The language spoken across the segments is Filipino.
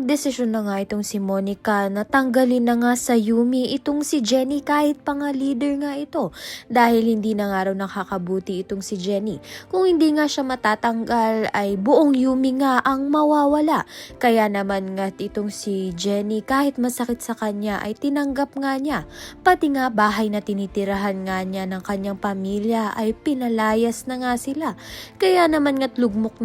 nagdesisyon na nga itong si Monica na tanggalin na nga sa Yumi itong si Jenny kahit pa nga leader nga ito. Dahil hindi na nga raw nakakabuti itong si Jenny. Kung hindi nga siya matatanggal ay buong Yumi nga ang mawawala. Kaya naman nga itong si Jenny kahit masakit sa kanya ay tinanggap nga niya. Pati nga bahay na tinitirahan nga niya ng kanyang pamilya ay pinalayas na nga sila. Kaya naman nga't lugmok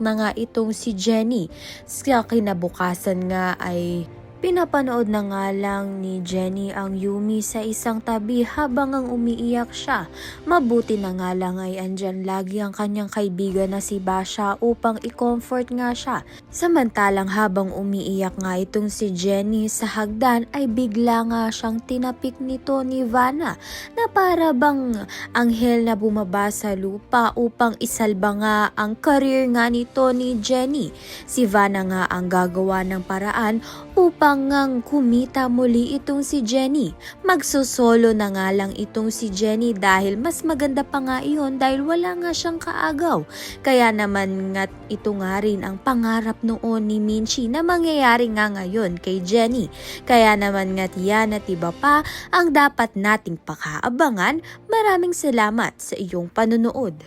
na nga itong si Jenny. Sa kinabukasan nga ay pinapanood na nga lang ni Jenny ang Yumi sa isang tabi habang ang umiiyak siya. Mabuti na nga lang ay andyan lagi ang kanyang kaibigan na si Basha upang i-comfort nga siya. Samantalang habang umiiyak nga itong si Jenny sa hagdan ay bigla nga siyang tinapik nito ni Vanna na para bang anghel na bumaba sa lupa upang isalba nga ang career nga nito ni Jenny. Si Vanna nga ang gagawa ng paraan upang ngang kumita muli itong si Jenny. Magsusolo na nga lang itong si Jenny dahil mas maganda pa nga iyon dahil wala nga siyang kaagaw. Kaya naman nga ito nga rin ang pangarap noon ni Minchi na mangyayari nga ngayon kay Jenny. Kaya naman nga yan at iba pa ang dapat nating pakaabangan. Maraming salamat sa iyong panunood.